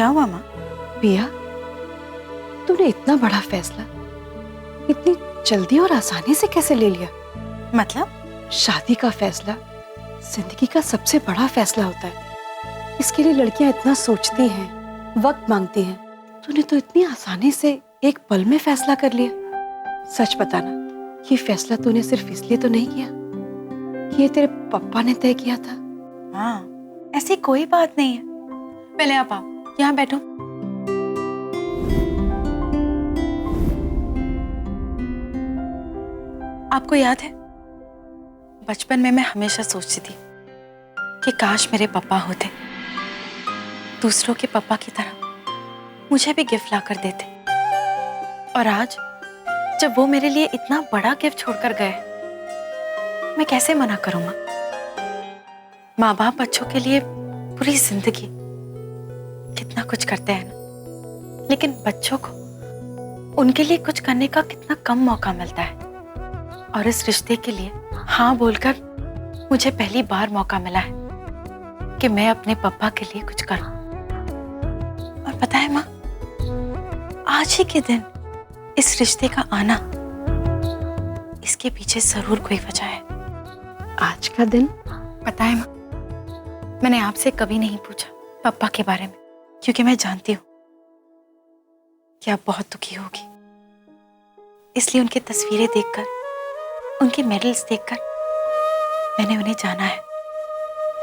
क्या हुआ माँ? पिया, तूने इतना बड़ा फैसला इतनी जल्दी और आसानी से कैसे ले लिया? मतलब? शादी का फैसला जिंदगी का सबसे बड़ा फैसला होता है। इसके लिए लड़कियां इतना सोचती हैं, वक्त मांगती हैं। तूने तो इतनी आसानी से एक पल में फैसला कर लिया। सच बताना, ये फैसला तूने सिर्फ इसलिए तो नहीं किया, ये तेरे पापा ने तय किया था? हाँ, ऐसी कोई बात नहीं है। पहले आप आओ, यहाँ बैठो। आपको याद है, बचपन में मैं हमेशा सोचती थी कि काश मेरे पापा होते, दूसरों के पापा की तरह मुझे भी गिफ्ट ला कर देते। और आज जब वो मेरे लिए इतना बड़ा गिफ्ट छोड़कर गए, मैं कैसे मना करूं माँ? माँ बाप बच्चों के लिए पूरी जिंदगी कितना कुछ करते हैं ना, लेकिन बच्चों को उनके लिए कुछ करने का कितना कम मौका मिलता है। और इस रिश्ते के लिए हाँ बोलकर मुझे पहली बार मौका मिला है कि मैं अपने पापा के लिए कुछ करूं। और पता है माँ, आज ही के दिन इस रिश्ते का आना, इसके पीछे जरूर कोई वजह है। आज का दिन? पता है माँ, मैंने आपसे कभी नहीं पूछा पापा के बारे में, क्योंकि मैं जानती हूँ कि आप बहुत दुखी होगी। इसलिए उनकी तस्वीरें देखकर, उनके मेडल्स देखकर मैंने उन्हें जाना है।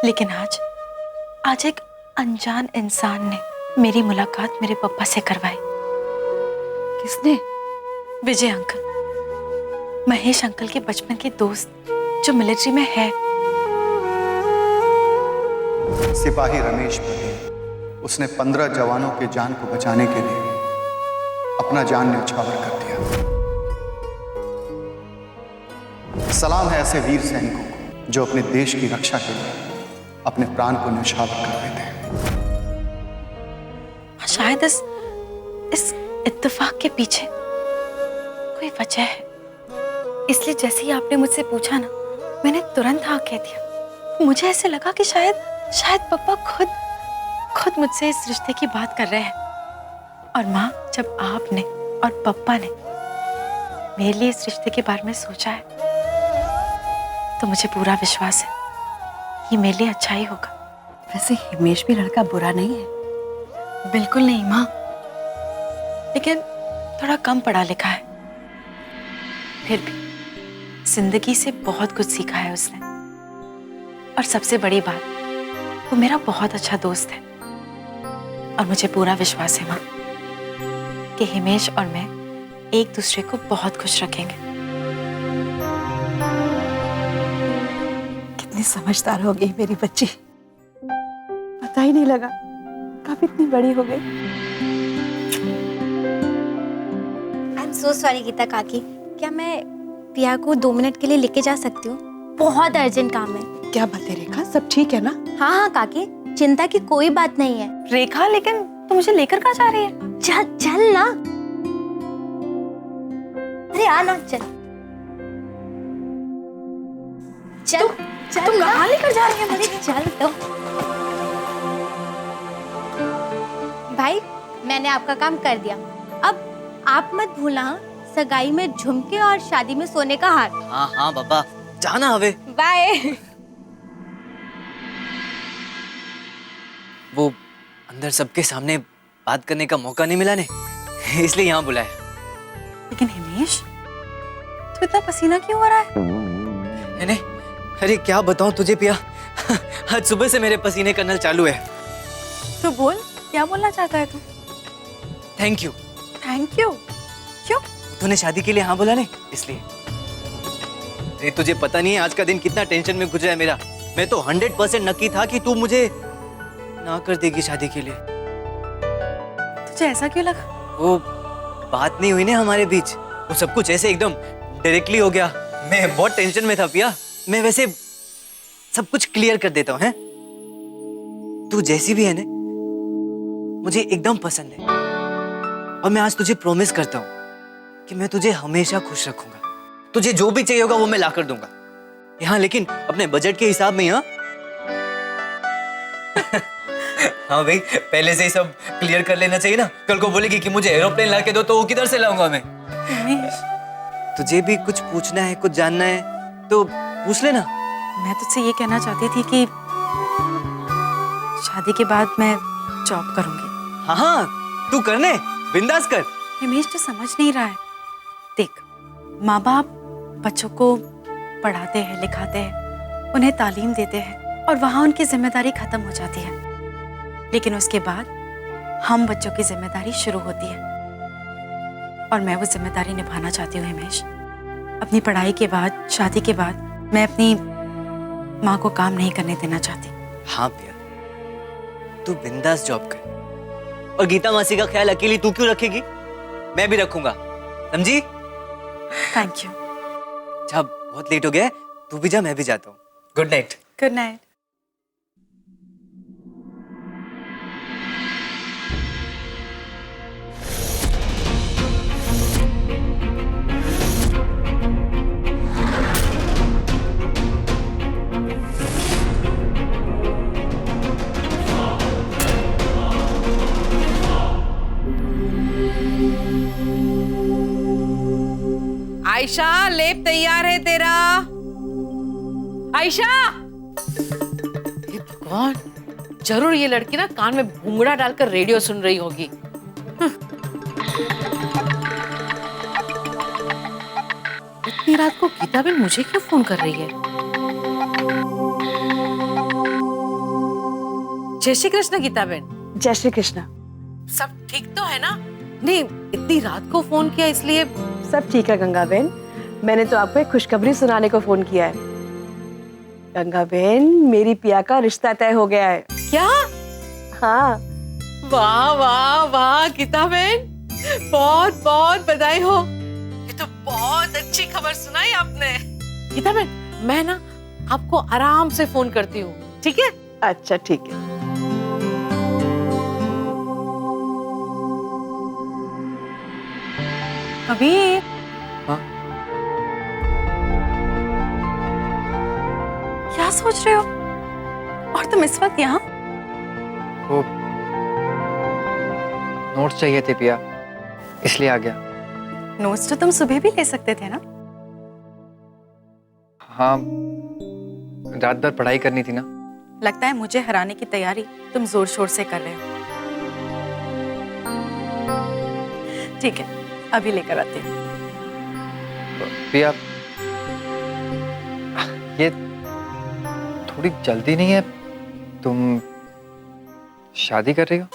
लेकिन आज एक अनजान इंसान ने मेरी मुलाकात मेरे पापा से करवाई। किसने? विजय अंकल, महेश अंकल के बचपन के दोस्त जो मिलिट्री में है। सिपाही रमेश पटेल, उसने 15 जवानों के जान को बचाने के लिए अपना जान न्यौछावर कर दिया। सलाम है ऐसे वीर सैनिकों को जो अपने देश की रक्षा के लिए अपने प्राण को न्यौछावर कर देते हैं। शायद इस इत्तेफाक के पीछे कोई वजह है। इसलिए जैसे ही आपने मुझसे पूछा ना, मैंने तुरंत हाँ कह दिया। मुझे ऐसे लगा कि शायद पापा खुद मुझसे इस रिश्ते की बात कर रहे हैं। और माँ, जब आपने और पापा ने मेरे लिए इस रिश्ते के बारे में सोचा है, तो मुझे पूरा विश्वास है ये मेरे लिए अच्छा ही होगा। वैसे हिमेश भी लड़का बुरा नहीं है। बिल्कुल नहीं माँ, लेकिन थोड़ा कम पढ़ा लिखा है। फिर भी जिंदगी से बहुत कुछ सीखा है उसने। और सबसे बड़ी बात, वो मेरा बहुत अच्छा दोस्त है। और मुझे पूरा विश्वास है माँ कि हिमेश और मैं एक दूसरे को बहुत खुश रखेंगे। कितनी समझदार हो गई मेरी बच्ची, पता ही नहीं लगा कब इतनी बड़ी हो गई। I am so sorry Geeta काकी, क्या मैं प्रिया को 2 मिनट के लिए लेके जा सकती हूँ? बहुत अर्जेंट काम है। क्या बात है रेखा, सब ठीक है ना? हाँ हाँ काकी, चिंता की कोई बात नहीं है। रेखा, लेकिन तू मुझे लेकर कहाँ जा रही है? चल ना, अरे आ ना, चल तुम कहाँ लेकर जा रही है मुझे? चल तो। भाई, मैंने आपका काम कर दिया। अब आप मत भूलना, सगाई में झुमके और शादी में सोने का हार। हाँ हाँ बाबा, जाना हवे। बाय। वो अंदर सबके सामने बात करने का मौका नहीं मिला ने, इसलिए यहाँ बुलाया। लेकिन हिमेश, तू इतना पसीना क्यों हो रहा है? नहीं, अरे क्या बताऊं तुझे पिया, आज सुबह से मेरे पसीने का नल चालू है। तो बोल, क्या बोलना चाहता है तू? Thank you. Thank you? क्यों? तूने शादी के लिए हाँ बोला नहीं, इसलिए। अरे तुझे पता नहीं है आज का दिन कितना टेंशन में गुजरा है मेरा। मैं तो 100% नक्की था कि तू मुझे ना कर देगी शादी के लिए। तुझे ऐसा क्यों लगा? वो बात नहीं हुई ना हमारे बीच, वो सब कुछ ऐसे एकदम डायरेक्टली हो गया। मैं बहुत टेंशन में था पिया। मैं वैसे सब कुछ क्लियर कर देता हूँ, हैं? तू जैसी भी है ना, मुझे एकदम पसंद है। और मैं आज तुझे प्रॉमिस करता हूँ कि मैं तुझे हमेशा खुश रखूंगा। तुझे जो भी चाहिए होगा वो मैं ला कर दूंगा। यहाँ लेकिन अपने बजट के हिसाब में। हाँ हाँ भाई, पहले से ही सब क्लियर कर लेना चाहिए ना। कल को बोलेगी कि मुझे एरोप्लेन ला के दो, तो वो किधर से लाऊंगा मैं? हिमेश, तुझे भी कुछ पूछना है, कुछ जानना है तो पूछ लेना। मैं तुझसे ये कहना चाहती थी कि शादी के बाद मैं जॉब करूंगी। हाँ हाँ, तू करने, बिंदास कर। हिमेश, तो समझ नहीं रहा है। देख, माँ बाप बच्चों को पढ़ाते हैं, लिखाते हैं, उन्हें तालीम देते हैं और वहाँ उनकी जिम्मेदारी खत्म हो जाती है। लेकिन उसके बाद हम बच्चों की जिम्मेदारी शुरू होती है और मैं वो जिम्मेदारी निभाना चाहती हूँ हिमेश। अपनी पढ़ाई के बाद, शादी के बाद मैं अपनी माँ को काम नहीं करने देना चाहती। हाँ पिया, तू बिंदास जॉब कर। और गीता मासी का ख्याल अकेली तू क्यों रखेगी? मैं भी रखूंगा, समझी? Thank you. जा, बहुत लेट हो गया है, तू भी जा, मैं भी जाता हूँ। Good night. Good night. Ayesha, लेप तैयार है तेरा। आयशा! हे भगवान, जरूर ये लड़की ना कान में घूंघरा डालकर रेडियो सुन रही होगी। इतनी रात को गीता बहन मुझे क्यों फोन कर रही है? जय श्री कृष्ण गीता बहन। जय श्री कृष्ण। सब ठीक तो है ना? नहीं, इतनी रात को फोन किया इसलिए। सब ठीक है गंगा बहन, मैंने तो आपको एक खुशखबरी सुनाने को फोन किया है। गंगा बहन, मेरी पिया का रिश्ता तय हो गया है। क्या? हाँ। वाह वाह वाह गीता बहन, बहुत बहुत बधाई हो। ये तो बहुत अच्छी खबर सुनाई आपने। गीता बहन, मैं ना आपको आराम से फोन करती हूँ, ठीक है? अच्छा ठीक है। कबीर। हाँ? क्या सोच रहे हो? और तुम इस वक्त यहाँ? वो नोट्स चाहिए थे पिया, इसलिए आ गया। नोट्स तो तुम सुबह भी ले सकते थे ना। हाँ, रात भर पढ़ाई करनी थी ना। लगता है मुझे हराने की तैयारी तुम जोर शोर से कर रहे हो। ठीक है, अभी लेकर आती हूँ। पिया, ये थोड़ी जल्दी नहीं है? तुम शादी कर रही हो?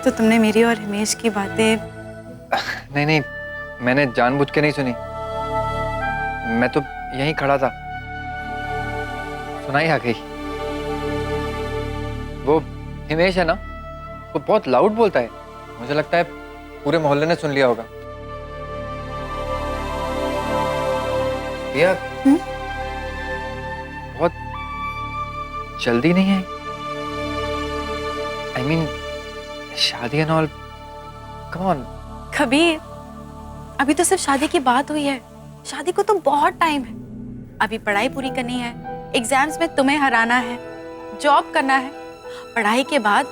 तो तुमने मेरी और हिमेश की बातें। नहीं नहीं, मैंने जानबूझ के नहीं सुनी। मैं तो यहीं खड़ा था, सुनाई आ गई। वो हिमेश है ना, वो बहुत लाउड बोलता है। मुझे लगता है पूरे मोहल्ले ने सुन लिया होगा। भैया, बहुत जल्दी नहीं है? I mean, शादी and all, come on. Kabir, अभी तो सिर्फ शादी की बात हुई है। शादी को तो बहुत टाइम है। अभी पढ़ाई पूरी करनी है, एग्जाम्स में तुम्हें हराना है, जॉब करना है, पढ़ाई के बाद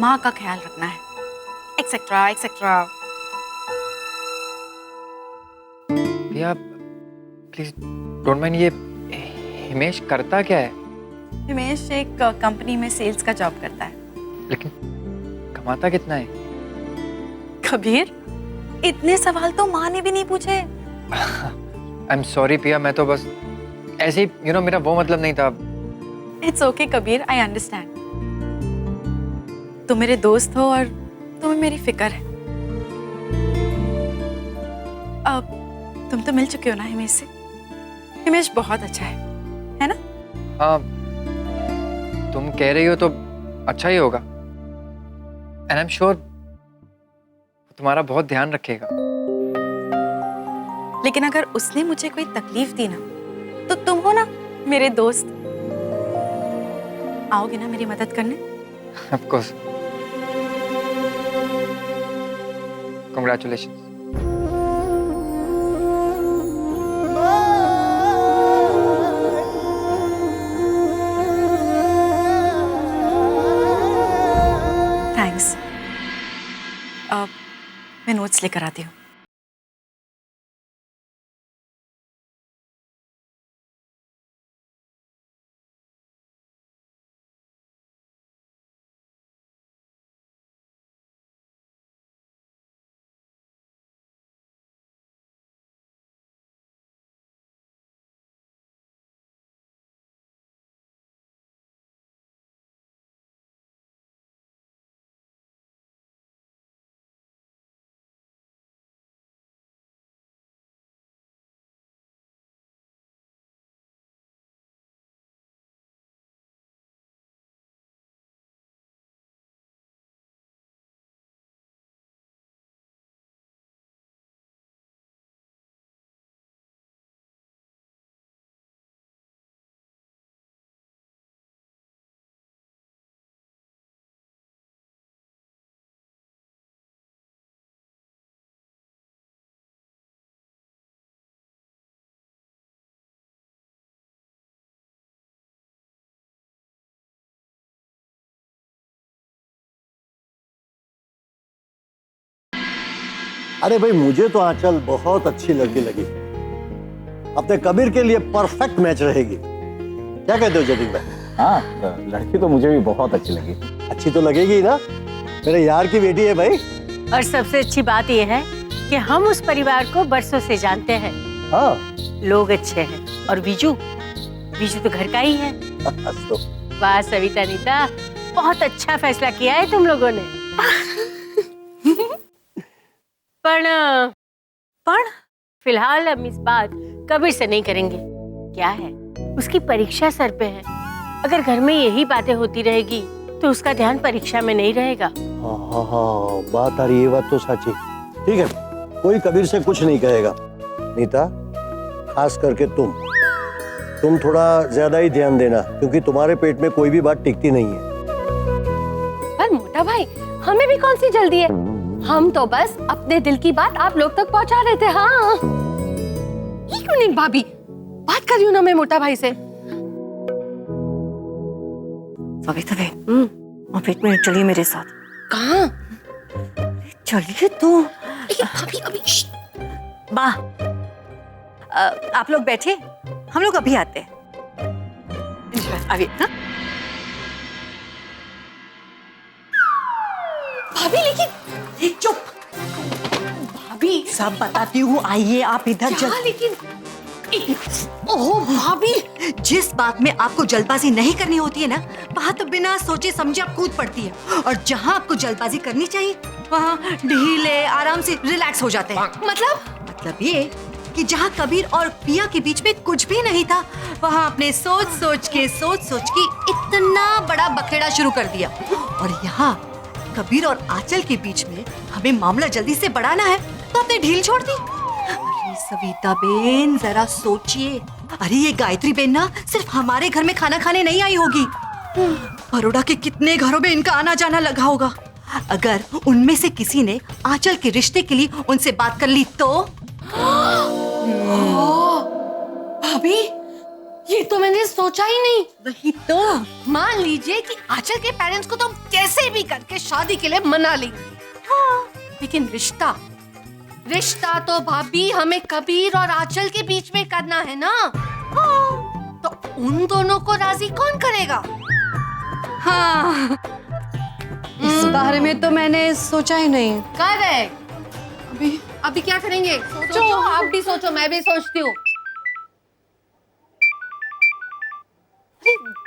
माँ का ख्याल रखना है, एक्सेट्रा एक्सेट्रा। भैया प्लीज डोंट माइंड, ये हिमेश करता क्या है? हिमेश एक कंपनी में सेल्स का जॉब करता है। लेकिन कमाता कितना है? कबीर, इतने सवाल तो माँ ने भी नहीं पूछे। आई एम सॉरी पिया, मैं तो बस ऐसे ही मेरा वो मतलब नहीं था। It's okay Kabir, I understand. तुम मेरे दोस्त हो और तुम्हें मेरी फिक्र है। अब तुम तो मिल चुके हो ना हिमेश से। हिमेश बहुत अच्छा है ना? हाँ, तुम कह रही हो तो अच्छा ही होगा। एंड आई एम श्योर तुम्हारा बहुत ध्यान रखेगा। लेकिन अगर उसने मुझे कोई तकलीफ दी ना, तो तुम हो ना मेरे दोस्त, आओगे ना मेरी मदद करने? Of course. कांग्रेचुलेशंस। मैं नोट्स लेकर आती हूँ। अरे भाई, मुझे तो आंचल बहुत अच्छी लड़की लगी। अपने कबीर के लिए परफेक्ट मैच रहेगी। क्या कहते हो जतिन भाई? हाँ, लड़की तो मुझे भी बहुत अच्छी लगी। अच्छी तो लगेगी ही ना, मेरे यार की बेटी है भाई। और सबसे अच्छी बात यह है कि हम उस परिवार को बरसों से जानते हैं। हाँ। लोग अच्छे हैं और बीजू तो घर का ही है। तो वाह सविता नीता, बहुत अच्छा फैसला किया है तुम लोगों ने। पण फिलहाल हम इस बात कबीर से नहीं करेंगे। क्या है, उसकी परीक्षा सर पे है। अगर घर में यही बातें होती रहेगी तो उसका ध्यान परीक्षा में नहीं रहेगा। हाँ, बात आ रही है, ये बात तो सच्ची। ठीक है, कोई कबीर से कुछ नहीं कहेगा। नीता, खास करके तुम थोड़ा ज्यादा ही ध्यान देना, क्योंकि तुम्हारे पेट में कोई भी बात टिकती नहीं है। पर मोटा भाई, हमें भी कौन सी जल्दी है? हम तो बस अपने दिल की बात आप लोग तक पहुंचा रहे थे। हाँ, एक मिनट भाभी, बात कर रही हूँ ना मैं मोटा भाई से। सविता बहन, आप एक मिनट चलिए मेरे साथ। कहाँ? चलिए तो। भाभी अभी माँ, आप लोग बैठिए, हम लोग अभी आते हैं। अभी ना भाभी, लेकिन चुप। भाभी सब बताती हूँ, आइए आप इधर। लेकिन ओह भाभी, जिस बात में आपको जल्दबाजी नहीं करनी होती है ना, वहाँ तो बिना सोचे समझे आप कूद पड़ती है, और जहाँ आपको जल्दबाजी करनी चाहिए वहाँ ढीले आराम से रिलैक्स हो जाते हैं। मतलब ये कि जहाँ कबीर और पिया के बीच में कुछ भी नहीं था, वहाँ आपने सोच सोच के इतना बड़ा बखेड़ा शुरू कर दिया। और यहाँ कबीर और आंचल के बीच में हमें मामला जल्दी से बढ़ाना है, तो आपने ढील छोड़ दी। अरे सविता बेन, जरा सोचिए। अरे ये गायत्री बेन ना सिर्फ हमारे घर में खाना खाने नहीं आई होगी, बड़ौदा के कितने घरों में इनका आना जाना लगा होगा। अगर उनमें से किसी ने आंचल के रिश्ते के लिए उनसे बात कर ली तो? भाभी, ये तो मैंने सोचा ही नहीं। वही तो। मान लीजिए कि आंचल के पेरेंट्स को तो हम कैसे भी करके शादी के लिए मना लेंगे। हाँ, लेकिन रिश्ता तो भाभी हमें कबीर और आंचल के बीच में करना है ना। हाँ, तो उन दोनों को राजी कौन करेगा? हाँ, इस बारे में तो मैंने सोचा ही नहीं। करेक्ट। अभी क्या करेंगे? सोचो, आप भी सोचो, मैं भी सोचती हूँ।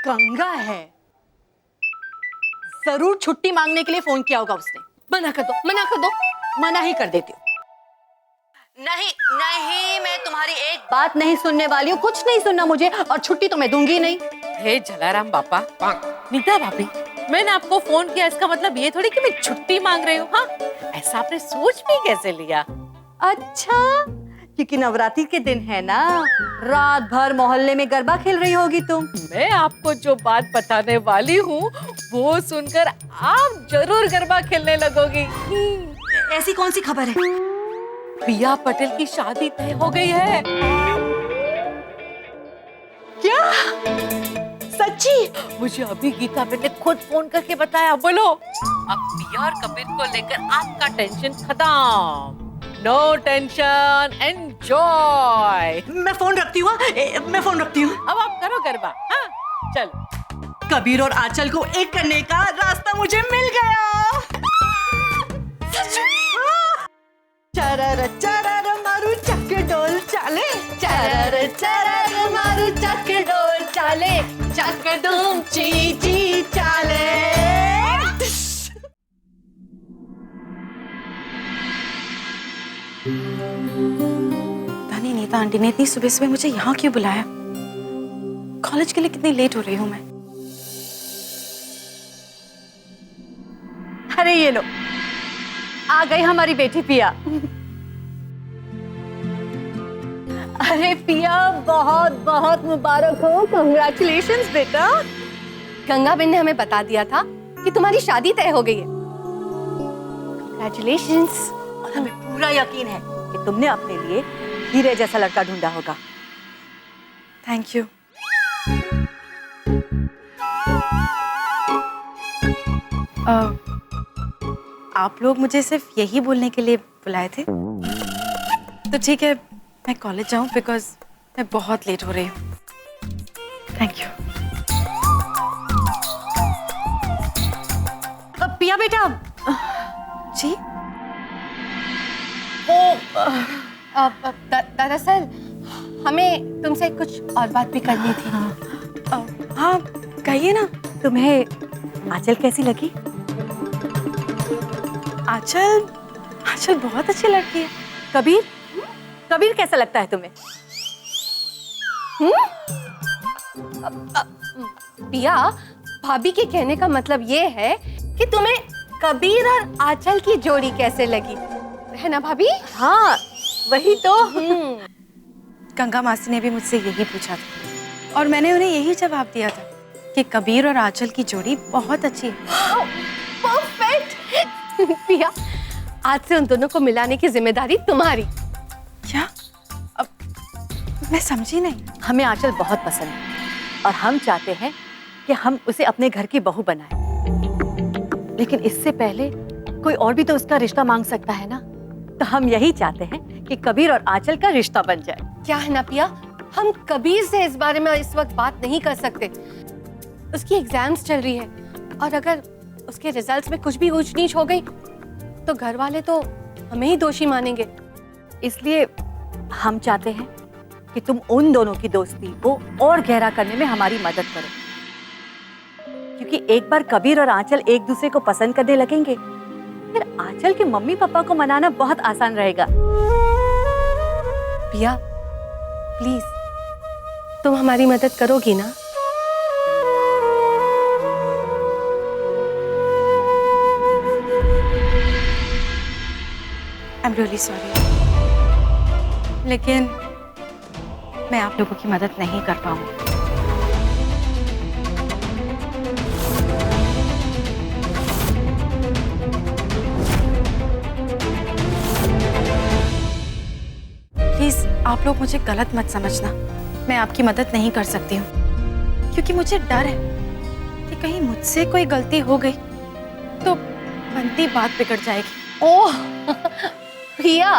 गंगा है, जरूर छुट्टी मांगने के लिए फोन किया होगा उसने। मना कर दो। मना ही कर देती हूँ। नहीं, मैं तुम्हारी एक बात नहीं सुनने वाली हूँ, कुछ नहीं सुनना मुझे, और छुट्टी तो मैं दूंगी नहीं। हे जलाराम बापा, नीता भाभी, मैंने आपको फोन किया, इसका मतलब ये थोड़ी कि मैं छुट्टी मांग रही हूँ। हाँ, ऐसा आपने सोच भी कैसे लिया? अच्छा, क्योंकि नवरात्रि के दिन है ना, रात भर मोहल्ले में गरबा खेल रही होगी तुम। मैं आपको जो बात बताने वाली हूँ वो सुनकर आप जरूर गरबा खेलने लगोगी। ऐसी कौन सी खबर है? पिया पटेल की शादी तय हो गई है। क्या? सच्ची? मुझे अभी गीता बेन ने खुद फोन करके बताया। बोलो, अब पिया और कबीर को लेकर आपका टेंशन खत्म। No tension, enjoy. मैं फोन रखती हूँ। मैं फोन रखती हूँ। अब आप करो गरबा। हाँ चलो। कबीर और आंचल को एक करने का रास्ता मुझे मिल गया। चरर चरर मारू चक डोल चाले, चरर चरर मारू चक डोल चाले, चक डूम ची ची चाले। धनी नीता आंटी ने इतनी सुबह सुबह मुझे यहाँ क्यों बुलाया? कॉलेज के लिए कितनी लेट हो रही हूँ मैं। अरे ये लो, आ गई हमारी बेटी पिया। अरे पिया, बहुत बहुत मुबारक हो। कांग्रेचुलेशंस बेटा। गंगाबेन ने हमें बता दिया था कि तुम्हारी शादी तय हो गई है। कांग्रेचुलेशंस। और हमें पूरा यकीन है कि तुमने अपने लिए हीरे जैसा लड़का ढूंढा होगा। Thank you. आप लोग मुझे सिर्फ यही बोलने के लिए बुलाए थे? तो ठीक है, मैं कॉलेज जाऊं बिकॉज मैं बहुत लेट हो रही हूँ। Thank you. पिया बेटा। जी? दरअसल हमें तुमसे कुछ और बात भी करनी थी। हाँ कहिए ना। तुम्हें आंचल कैसी लगी? आंचल बहुत अच्छी लड़की है। कबीर, कबीर कैसा लगता है तुम्हें? पिया, भाभी के कहने का मतलब ये है कि तुम्हें कबीर और आंचल की जोड़ी कैसे लगी, है ना भाभी? हाँ वही तो। गंगा मासी ने भी मुझसे यही पूछा था और मैंने उन्हें यही जवाब दिया था कि कबीर और आंचल की जोड़ी बहुत अच्छी है। परफेक्ट। पिया, आज से उन दोनों को मिलाने की जिम्मेदारी तुम्हारी। क्या? अब मैं समझी नहीं। हमें आंचल बहुत पसंद है और हम चाहते हैं कि हम उसे अपने घर की बहू बनाएं। लेकिन इससे पहले कोई और भी तो उसका रिश्ता मांग सकता है ना। तो हम यही चाहते हैं कि कबीर और आंचल का रिश्ता बन जाए। क्या है ना पिया, हम कबीर से इस बारे में इस वक्त बात नहीं कर सकते। उसकी एग्जाम्स चल रही है और अगर उसके रिजल्ट्स में कुछ भी ऊंच नीच हो गई तो घर वाले तो हमें ही दोषी मानेंगे। इसलिए हम चाहते हैं कि तुम उन दोनों की दोस्ती को और गहरा करने में हमारी मदद करो, क्योंकि एक बार कबीर और आंचल एक दूसरे को पसंद करने लगेंगे, फिर आंचल के मम्मी पापा को मनाना बहुत आसान रहेगा। पिया, प्लीज तुम हमारी मदद करोगी ना? आई एम रियली सॉरी, लेकिन मैं आप लोगों की मदद नहीं कर पाऊंगी। प्लीज आप लोग मुझे गलत मत समझना। मैं आपकी मदद नहीं कर सकती हूँ क्योंकि मुझे डर है कि कहीं मुझसे कोई गलती हो गई तो बनती बात बिगड़ जाएगी। ओह प्रिया,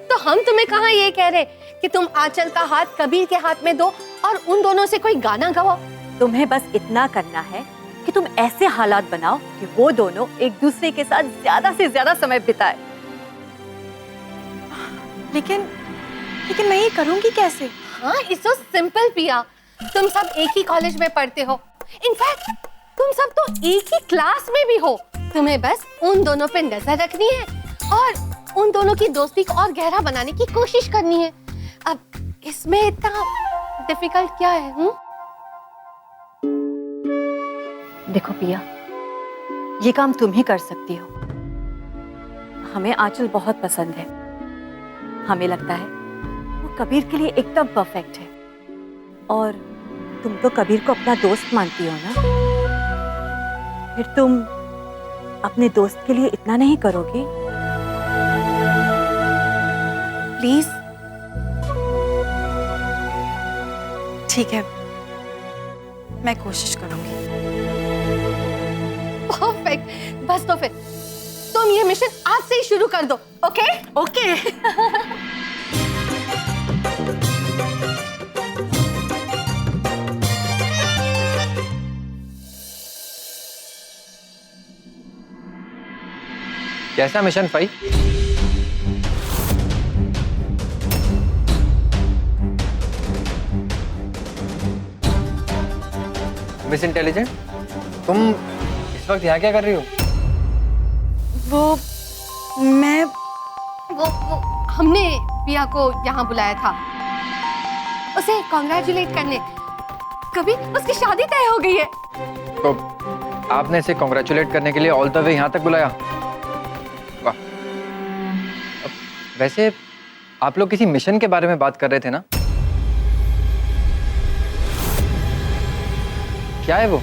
तो हम तुम्हें कहाँ ये कह रहे कि तुम आंचल का हाथ कबीर के हाथ में दो और उन दोनों से कोई गाना गाओ। तुम्हें बस इतना करना है कि तुम ऐसे हालात बनाओ कि वो दोनों एक दूसरे के साथ ज्यादा से ज्यादा समय बिताए। लेकिन मैं ये करूंगी कैसे? हाँ, इट्स सो सिंपल पिया। तुम सब एक ही कॉलेज में पढ़ते हो, इनफैक्ट तुम सब तो एक ही क्लास में भी हो। तुम्हें बस उन दोनों पे नजर रखनी है और उन दोनों की दोस्ती को और गहरा बनाने की कोशिश करनी है। अब इसमें इतना डिफिकल्ट क्या है? देखो पिया, ये काम तुम ही कर सकती हो। हमें आंचल बहुत पसंद है। हमें लगता है वो कबीर के लिए एकदम परफेक्ट है। और तुम तो कबीर को अपना दोस्त मानती हो ना, फिर तुम अपने दोस्त के लिए इतना नहीं करोगी? प्लीज। ठीक है, मैं कोशिश करूंगी। परफेक्ट। बस तो फिर तुम ये मिशन आज से ही शुरू कर दो। Okay okay. कैसा मिशन 5? मिस इंटेलिजेंट, तुम इस वक्त यहाँ क्या कर रही हो? वो हमने पिया को यहाँ बुलाया था उसे कॉन्ग्रेचुलेट करने। कबीर, उसकी शादी तय हो गई है। तो आपने इसे कॉन्ग्रेचुलेट करने के लिए ऑल द वे यहाँ तक बुलाया? वाह। वैसे आप लोग किसी मिशन के बारे में बात कर रहे थे ना? क्या है वो?